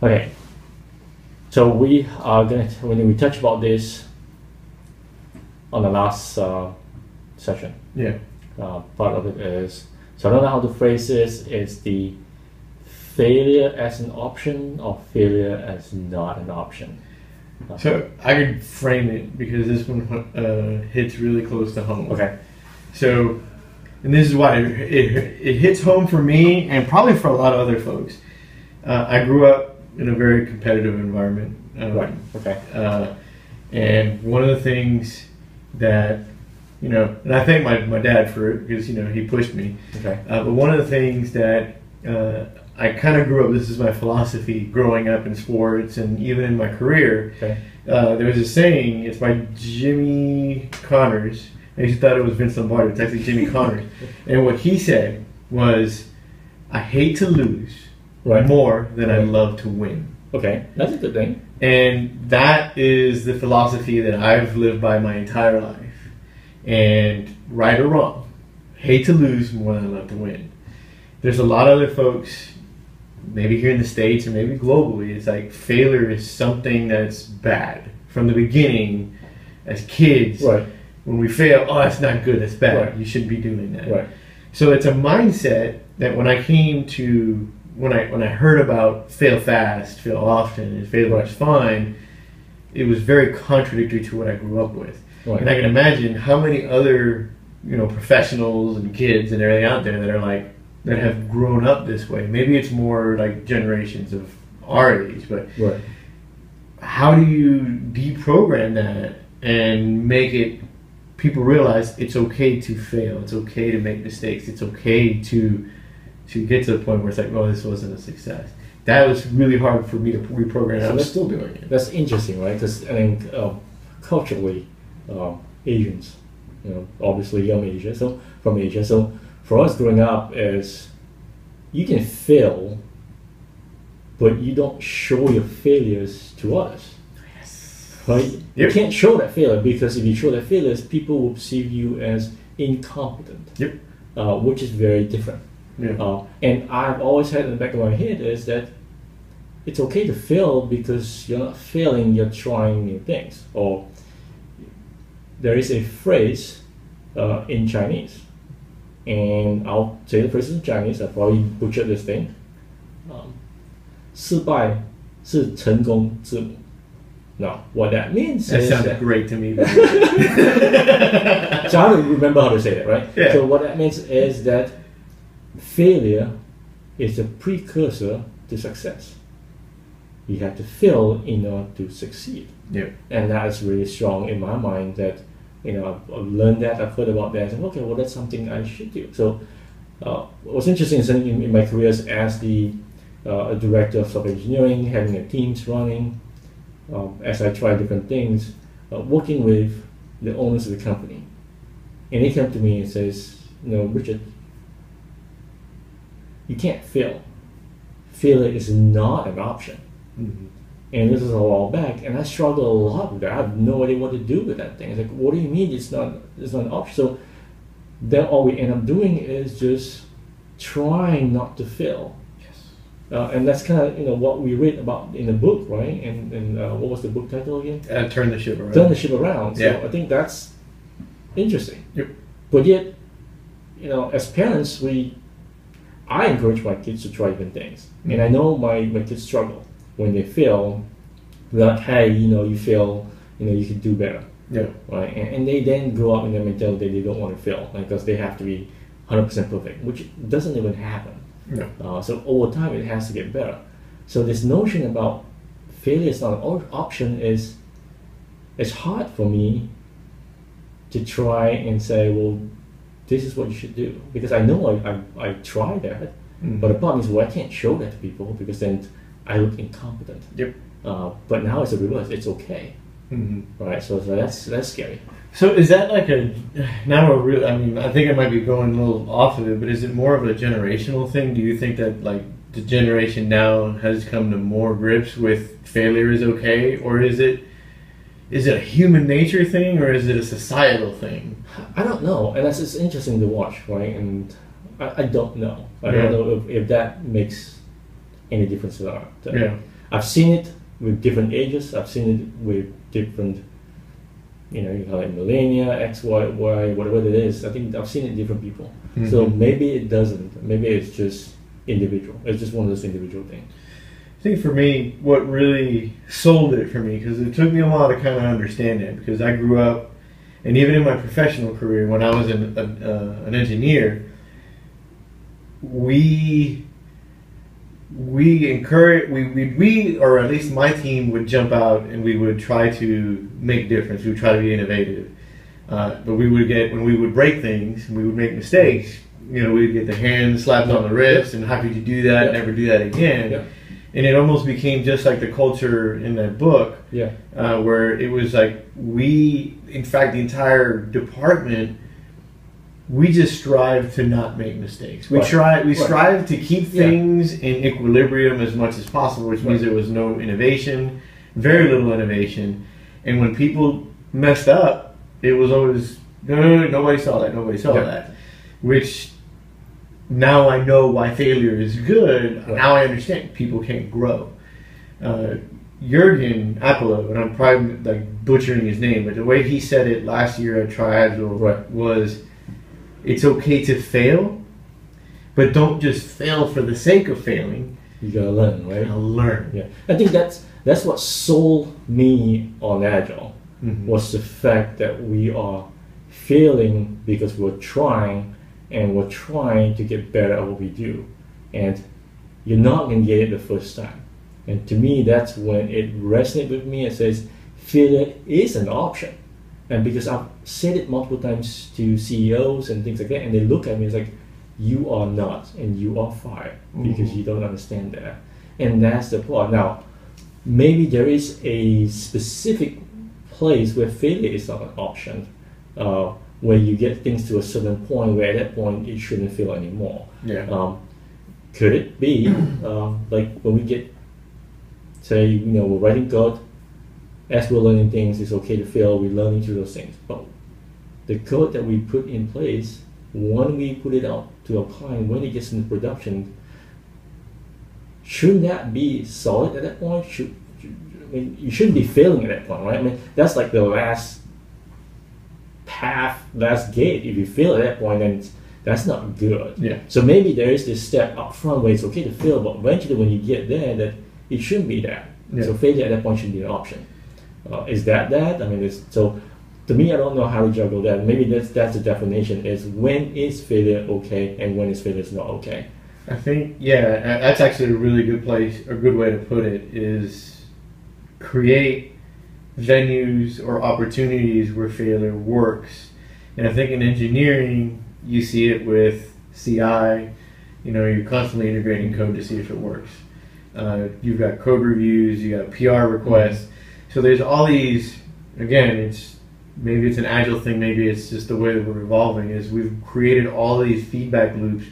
Okay. So we are going to, when we touch about this on the last session, Yeah. part of it is, so I don't know how to phrase this, is the failure as an option or failure as not an option? So I could frame it because this one hits really close to home. Okay. So, and this is why it hits home for me and probably for a lot of other folks. I grew up in a very competitive environment. Right. Okay. And one of the things that, and I thank my dad for it because, he pushed me. Okay. But one of the things that I kind of grew up, this is my philosophy growing up in sports and even in my career. Okay. There was a saying, it's by Jimmy Connors. I used to thought it was Vince Lombardi, it's actually Jimmy Connors. And what he said was, I hate to lose more than I love to win. Okay, that's a good thing. And that is the philosophy that I've lived by my entire life. And right or wrong, hate to lose more than I love to win. There's a lot of other folks, maybe here in the States or maybe globally, it's like failure is something that's bad. From the beginning, as kids, when we fail, oh, that's not good, that's bad. You shouldn't be doing that. Right. So it's a mindset that when I came to, when I heard about fail fast, fail often, and failure is fine, it was very contradictory to what I grew up with. Right. And I can imagine how many other, professionals and kids and everything out there that are like, that have grown up this way. Maybe it's more like generations of our age, but how do you deprogram that and make it, people realize it's okay to fail, it's okay to make mistakes, it's okay to get to the point where it's like, oh, this wasn't a success. That was really hard for me to reprogram. So I'm still doing it. That's interesting, right? Because I think culturally, Asians, obviously from Asia. So for us growing up, is you can fail, but you don't show your failures to others. Yes. Right? Yep. You can't show that failure because if you show that failures, people will perceive you as incompetent. Yep. Which is very different. Yeah. And I've always had in the back of my head is that it's okay to fail because you're not failing, you're trying new things. Or there is a phrase in Chinese, and I'll say the phrase in Chinese, I probably butchered this thing. 失败是成功之母. Now, what that means that is sounded great to me. So I have to remember how to say that, right? Yeah. So what that means is that failure is a precursor to success. You have to fail in order to succeed. Yeah. And that is really strong in my mind that, I've learned that, I've heard about that, and okay, well, that's something I should do. So what's interesting is in my career as the director of software engineering, having a teams running, as I try different things, working with the owners of the company. And they come to me and says, Richard, you can't fail. Failure is not an option. Mm-hmm. And this is a while back, and I struggle a lot with that. I have no idea what to do with that thing. It's like, what do you mean it's not an option? So then all we end up doing is just trying not to fail. Yes. And that's kind of what we read about in the book, right? And what was the book title again? Turn the Ship Around. Turn the Ship Around. So yeah. I think that's interesting. Yep. But yet, as parents, I encourage my kids to try different things. Mm-hmm. And I know my kids struggle. When they fail, we're like, hey, you fail, you can do better. Yeah. Right? And they then grow up in their mentality they don't want to fail, because they have to be 100% perfect, which doesn't even happen. Yeah. So over time, it has to get better. So this notion about failure is not an option it's hard for me to try and say, well, this is what you should do. Because I know I tried that, mm-hmm. but the problem is, well, I can't show that to people because then I look incompetent. Yep. But now it's a reverse. It's okay. Mm-hmm. Right. So that's scary. So is that like I think I might be going a little off of it, but is it more of a generational thing? Do you think that like the generation now has come to more grips with failure is okay, or is it a human nature thing, or is it a societal thing? I don't know, and it's interesting to watch, right? And I don't know. I don't know if that makes any difference at all. I've seen it with different ages. I've seen it with different, you call it millennia, X, Y, whatever it is. I think I've seen it in different people. So maybe it doesn't. Maybe it's just individual. It's just one of those individual things. I think for me, what really sold it for me, because it took me a while to kind of understand it, because I grew up, and even in my professional career, when I was an engineer, we encourage, we or at least my team would jump out and we would try to make a difference. We would try to be innovative, but we would get, when we would break things, we would make mistakes. We would get the hands slapped on the wrist, and how could you do that? Never do that again. And it almost became just like the culture in that book, where it was like in fact, the entire department, we just strive to not make mistakes. We strive to keep things in equilibrium as much as possible, which means there was no innovation, very little innovation. And when people messed up, it was always, no, nobody saw that, which now I know why failure is good. Now I understand people can't grow. Jürgen Appelo, and I'm probably like butchering his name, but the way he said it last year at Triagile was, it's okay to fail, but don't just fail for the sake of failing. You gotta learn, right? You gotta learn. Yeah, I think that's what sold me on Agile, was the fact that we are failing because we're trying, and we're trying to get better at what we do, and you're not gonna get it the first time. And to me, that's when it resonated with me. It says failure is an option. And because I've said it multiple times to CEOs and things like that, and they look at me, it's like, you are not, and you are fired because you don't understand that. And that's the part. Now, maybe there is a specific place where failure is not an option, where you get things to a certain point where at that point it shouldn't fail anymore. Could it be like when we get, say, we're writing code, as we're learning things, it's okay to fail, we're learning through those things. But the code that we put in place, when we put it out to a client, when it gets into production, shouldn't that be solid at that point? You shouldn't be failing at that point, right? I mean, that's like the last path, last gate. If you fail at that point, then that's not good. So maybe there is this step up front where it's okay to fail, but eventually when you get there, that it shouldn't be that. So failure at that point shouldn't be an option. Is that? I mean, so to me, I don't know how to juggle that. Maybe that's the definition: is when is failure okay, and when is failure not okay. I think that's actually a really good place, a good way to put it, is create venues or opportunities where failure works. And I think in engineering, you see it with CI. You're constantly integrating code to see if it works. You've got code reviews, you got PR requests. So there's all these, again, maybe it's an Agile thing, maybe it's just the way that we're evolving, is we've created all these feedback loops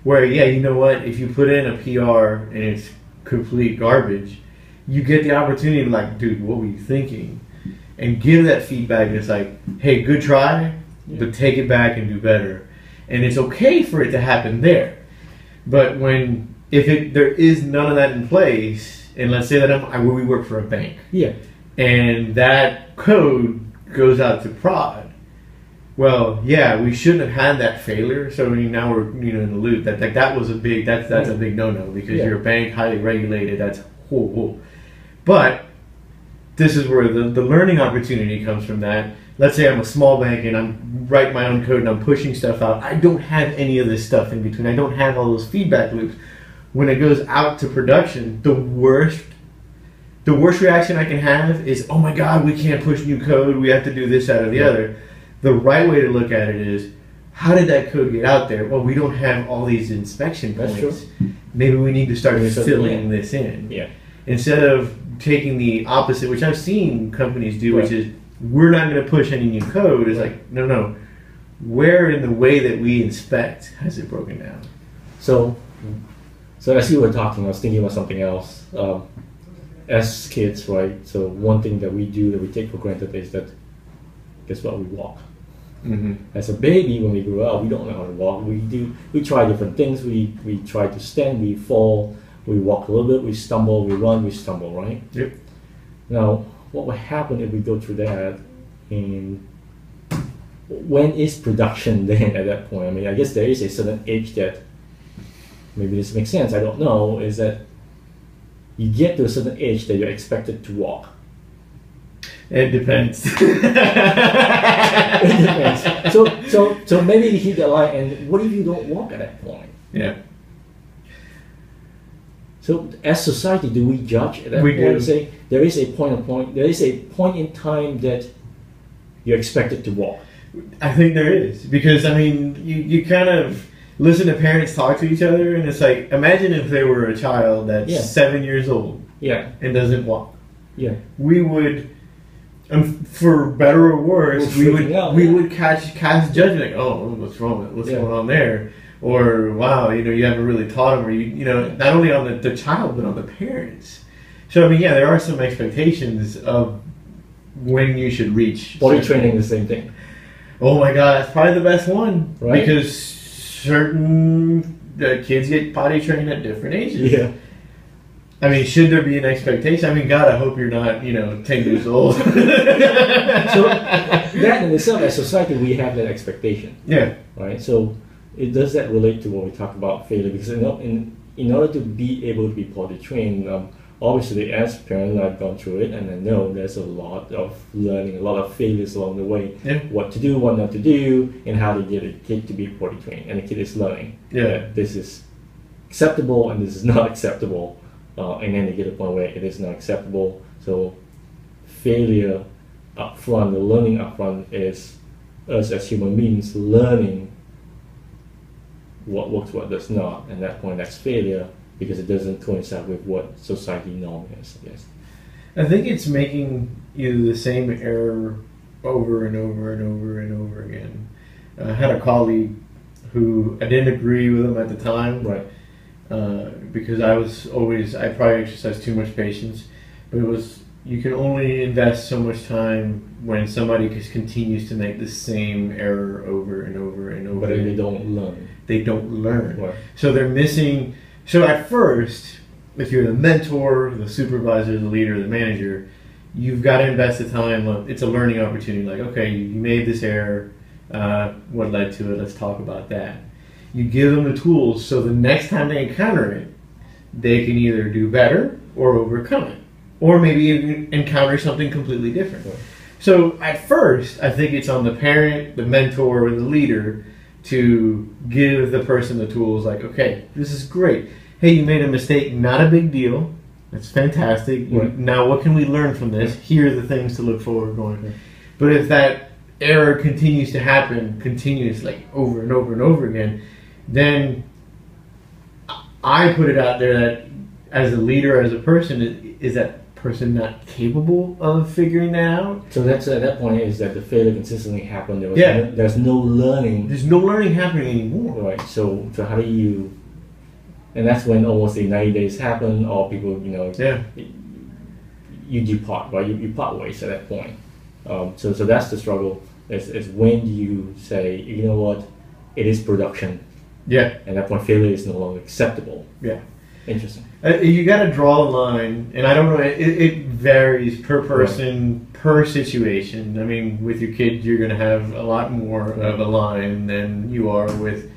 where, you know what, if you put in a PR and it's complete garbage, you get the opportunity to like, dude, what were you thinking? And give that feedback, and it's like, hey, good try, but take it back and do better. And it's okay for it to happen there. But if there is none of that in place, and let's say that we work for a bank. And that code goes out to prod. Well, we shouldn't have had that failure. So now we're in the loop. That was a big a big no-no, because you're a bank, highly regulated. That's whoa. But this is where the learning opportunity comes from. That let's say I'm a small bank and I'm writing my own code and I'm pushing stuff out. I don't have any of this stuff in between. I don't have all those feedback loops. When it goes out to production, the worst reaction I can have is, oh my God, we can't push new code. We have to do this, that, or the other. The right way to look at it is, how did that code get out there? Well, we don't have all these inspection points. That's true. Maybe we need to start filling this in. Instead of taking the opposite, which I've seen companies do, which is, we're not going to push any new code. It's like, no. Where in the way that we inspect has it broken down? So as you were talking, I was thinking about something else. As kids, right? So one thing that we do that we take for granted is that, guess what? We walk. As a baby, when we grow up, we don't know how to walk. We try different things. We try to stand, we fall, We walk a little bit, we stumble, we run, we stumble, right? Yep. Now, what would happen if we go through that? And when is production then at that point? I mean, I guess there is a certain age that, maybe this makes sense, I don't know, is that you get to a certain age that you're expected to walk. It depends. It depends. So maybe you hit the line, and what if you don't walk at that point? Yeah. So as society, do we judge at that We point do. and say there is a there is a point in time that you're expected to walk? I think there is, because I mean, you kind of listen to parents talk to each other, and it's like, imagine if there were a child that's Yeah. 7 years old Yeah, and doesn't walk. yeah, We would, for better or worse, We're we freaking out, we yeah. would cast judgment. Like, oh, what's wrong? What's Yeah. going on there? Or wow, you haven't really taught them, or you know, not only on the child but on the parents. So I mean, yeah, there are some expectations of when you should reach body certain- training, the same thing. Oh my god, that's probably the best one, Right. because certain kids get potty trained at different ages. Yeah, I mean, should there be an expectation? I mean, God, I hope you're not, 10 years old. so that in itself, as society, we have that expectation, Yeah. right? So does that relate to what we talk about failure? Because in order to be able to be potty trained, obviously as parents, I've gone through it, and I know there's a lot of learning, a lot of failures along the way. Yeah. What to do, what not to do, and how to get a kid to be potty trained, and the kid is learning Yeah. that this is acceptable and this is not acceptable, and then they get to a point where it is not acceptable. So failure up front, the learning up front is us as human beings learning what works, what does not, and at that point that's failure because it doesn't coincide with what society norm is, I guess. I think it's making either the same error over and over and over and over again. I had a colleague who I didn't agree with him at the time, Right. because I probably exercised too much patience, but it was, you can only invest so much time when somebody just continues to make the same error over and over and over. But then they don't learn. They don't learn. Right. So they're missing. So at first, if you're the mentor, the supervisor, the leader, the manager, you've got to invest the time. It's a learning opportunity. Like, okay, you made this error. What led to it? Let's talk about that. You give them the tools so the next time they encounter it, they can either do better or overcome it, or maybe even encounter something completely different. Right. So at first, I think it's on the parent, the mentor, and the leader to give the person the tools. Like, okay, this is great. Hey, you made a mistake. Not a big deal. That's fantastic. Right. Now, what can we learn from this? Here are the things to look forward going. But if that error continues to happen continuously over and over and over again, then I put it out there that as a leader, as a person, is that person not capable of figuring that out? So that's at that point is that the failure consistently happened. Yeah. There's no learning. There's no learning happening anymore. Right. So how do you? And that's when almost the 90 days happen, or people, Yeah. you depart, right? You part ways at that point. So that's the struggle. Is when do you say, you know what, it is production, Yeah. and at that point failure is no longer acceptable. Yeah. Interesting. You got to draw a line, and I don't know. It varies per person, per situation. I mean, with your kids, you're going to have a lot more of a line than you are with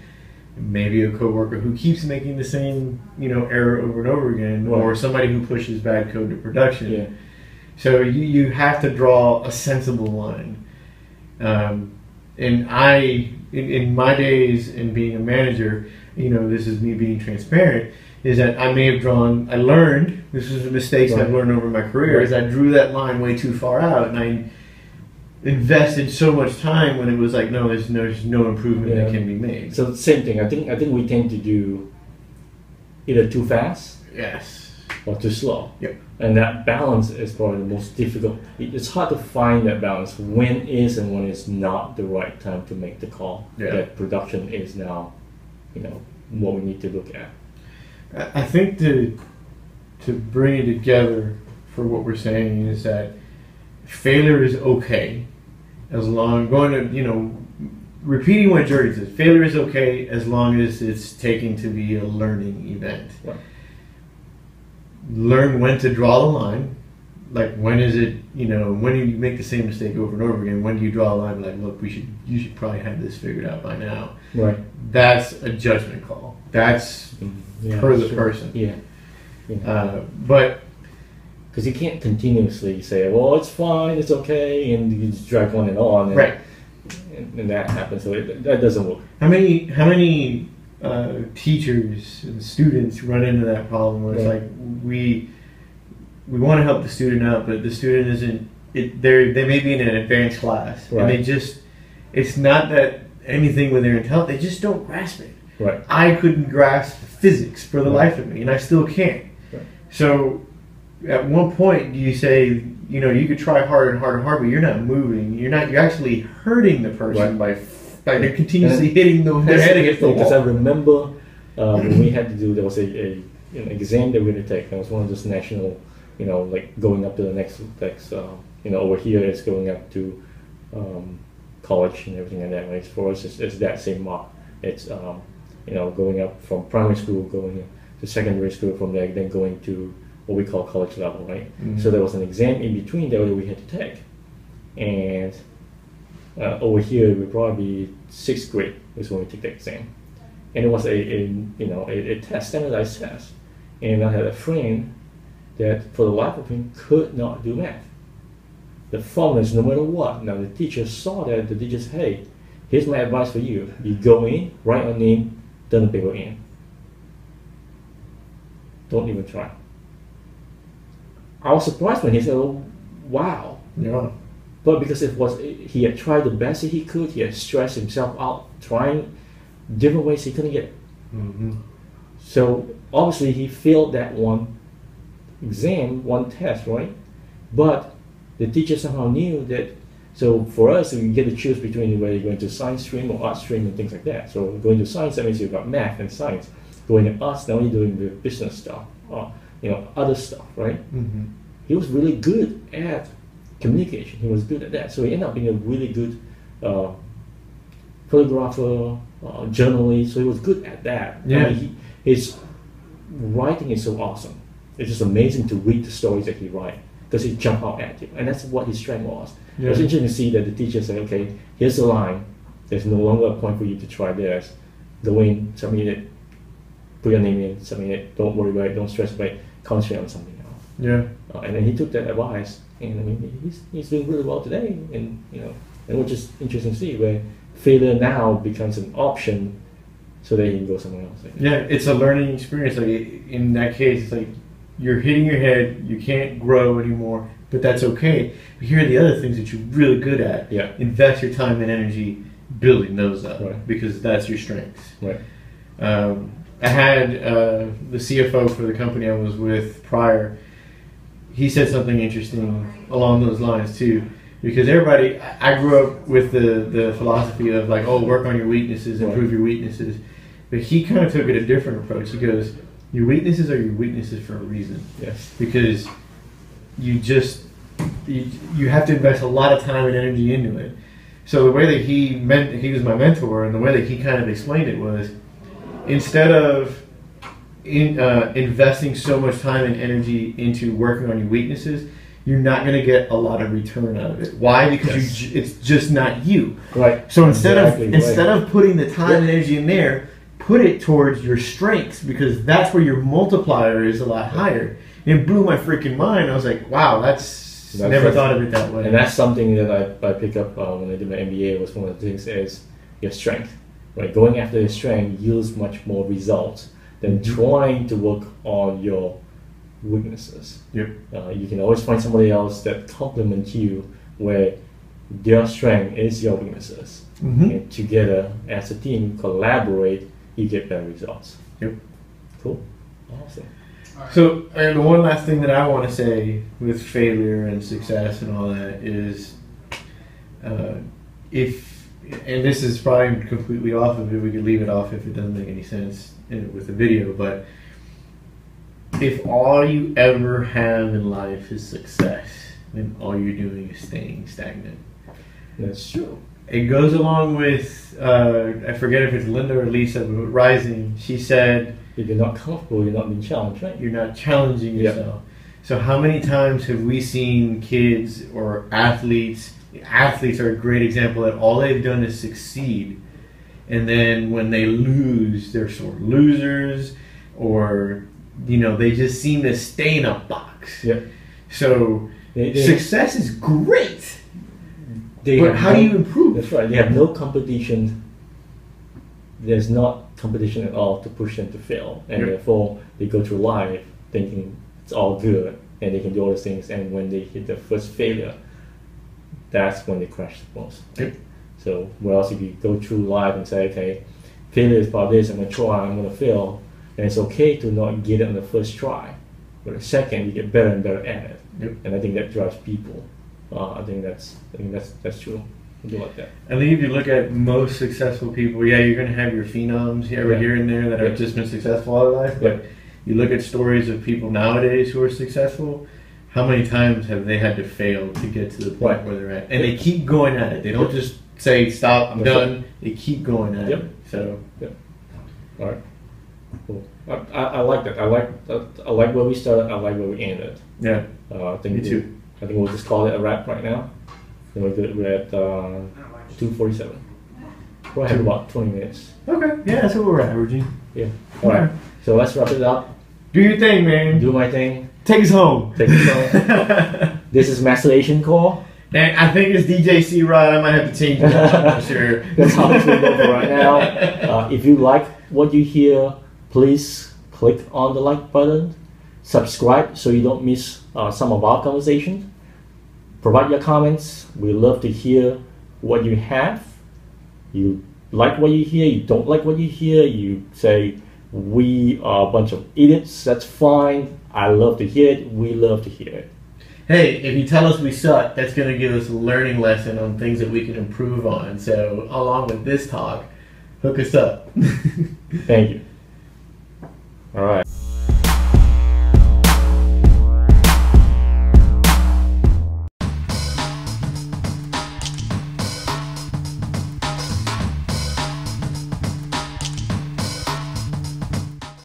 maybe a coworker who keeps making the same, error over and over again, or Right. somebody who pushes bad code to production. Yeah. So you have to draw a sensible line. And in my days in being a manager, this is me being transparent, is that I learned, this is the mistakes I've Right. learned over my career, is I drew that line way too far out, and I invested so much time when it was like, no, there's no improvement that Yeah. can be made. So same thing. I think we tend to do either too fast Yes. or too slow. Yep. And that balance is probably the most difficult. It's hard to find that balance. When is and when is not the right time to make the call. Yeah. That production is now, what we need to look at. I think to bring it together for what we're saying is that failure is okay as long repeating what Jordan says. Failure is okay as long as it's taken to be a learning event. Right. learn when to draw the line. Like, when is it, when do you make the same mistake over and over again? When do you draw a line like, look, you should probably have this figured out by now. Right. That's a judgment call. That's per the person. Yeah. But because you can't continuously say, well, it's fine, it's okay, and you just drag on and on. And, right. And that happens, so that doesn't work. How many teachers and students run into that problem where it's like we want to help the student out, but the student isn't. They may be in an advanced class, and it's not that anything with their intelligence. They just don't grasp it. Right. I couldn't grasp physics for the life of me, and I still can't. Right. So, at one point, do you say, you could try hard and hard and hard, but you're not moving. You're actually hurting the person by they're continuously hitting their head against the wall. Because I remember when we had to do, there was an exam that we had to take. That was one of those national, like going up to the next over here it's going up to college and everything like that. Right? For us, it's that same mark. It's going up from primary school, going to secondary school, from there then going to what we call college level, right? Mm-hmm. So there was an exam in between there that we had to take, and over here we probably 6th grade is when we took the exam, and it was a test, standardized test, and I had a friend that for the life of him could not do math. The formulas, no matter what. Now the teacher saw that. The teacher said, "Hey, here's my advice for you. You go in, write your name, turn the paper in. Don't even try." I was surprised when he said, "Oh, wow." Yeah. But because he had tried the best he could, he had stressed himself out, trying different ways he couldn't get it. Mm-hmm. So obviously he failed that one exam, one test, right? But the teacher somehow knew that. So for us, we get to choose between whether you're going to science stream or art stream and things like that. So going to science, that means you've got math and science. Going to arts, now you're doing the business stuff, other stuff, right? Mm-hmm. He was really good at communication. He was good at that. So he ended up being a really good photographer, journalist. So he was good at that. Yeah. I mean, his writing is so awesome. It's just amazing to read the stories that he writes, because he jump out at you, and that's what his strength was. Yeah. It was interesting to see that the teacher said, "Okay, here's the line. There's no longer a point for you to try this. Go in, submit it, put your name in, submit it. Don't worry about it. Don't stress about it. Concentrate on something else." Yeah. And then he took that advice, and I mean, he's doing really well today, and and which is interesting to see where failure now becomes an option, so that he can go somewhere else. Yeah, it's a learning experience. Like in that case, it's like you're hitting your head, you can't grow anymore, but that's okay. But here are the other things that you're really good at. Yeah. Invest your time and energy building those up, right, because that's your strengths. Right. I had the CFO for the company I was with prior. He said something interesting along those lines too, because I grew up with the philosophy of like, oh, work on your weaknesses, improve your weaknesses. But he kind of took it a different approach. He goes, your weaknesses are your weaknesses for a reason. Yes. Because you have to invest a lot of time and energy into it. So the way that he was my mentor, and the way that he kind of explained it was, instead of investing so much time and energy into working on your weaknesses, you're not going to get a lot of return out of it. Why? Because it's just not you. Right. So instead of putting the time and energy in there, put it towards your strengths, because that's where your multiplier is a lot higher. And it blew my freaking mind. I was like, wow, that's never thought of it that way. And that's something that I picked up when I did my MBA. Was one of the things is your strength. Right, going after your strength yields much more results than trying to work on your weaknesses. Yep. You can always find somebody else that complements you, where their strength is your weaknesses. Mm-hmm. And together, as a team, collaborate, you get better results. Yep. Cool. Awesome. So, and the one last thing that I want to say with failure and success and all that is, and this is probably completely off of it, we could leave it off if it doesn't make any sense with the video, but if all you ever have in life is success, then all you're doing is staying stagnant. That's true. it goes along with, I forget if it's Linda or Lisa, but Rising, she said, if you're not comfortable, you're not being challenged, right? you're not challenging yourself. So how many times have we seen kids or athletes, athletes are a great example that all they've done is succeed, and then when they lose, they're sore losers, or, you know, they just seem to stay in a box. Yeah. So success is great, they but how do you improve? That's right. They have no competition. There's not competition at all to push them to fail, and therefore they go through life thinking it's all good and they can do all those things. And when they hit their first failure, that's when they crash the most. Yep. So whereas if you go through life and say, okay, failure is about this, I'm gonna try, I'm gonna fail, then it's okay to not get it on the first try. But the second, you get better and better at it. Yep. And I think that drives people. I think that's true. Something like that. I think if you look at most successful people, yeah, you're going to have your phenoms here and there that have just been successful all their life. But you look at stories of people nowadays who are successful. How many times have they had to fail to get to the point where they're at? And they keep going at it. They don't just say, "Stop, I'm done." They keep going at it. So, all right, cool. I like that. I like where we started. I like where we ended. Yeah. I think me too. I think we'll just call it a wrap right now. We're at 2:47. We'll have about 20 minutes. Okay. Yeah, that's what we're averaging. Yeah. All right. So let's wrap it up. Do your thing, man. Do my thing. Take us home. Take us home. This is Master Asian Core. And I think it's DJ C Rod. I might have to change it. I'm sure. That's how it's going to go for right now. If you like what you hear, please click on the like button. Subscribe so you don't miss some of our conversations. Provide your comments. We love to hear what you have. You like what you hear, you don't like what you hear, you say we are a bunch of idiots, that's fine. I love to hear it. We love to hear it. Hey, if you tell us we suck, that's going to give us a learning lesson on things that we can improve on. So, along with this talk, hook us up. Thank you. All right.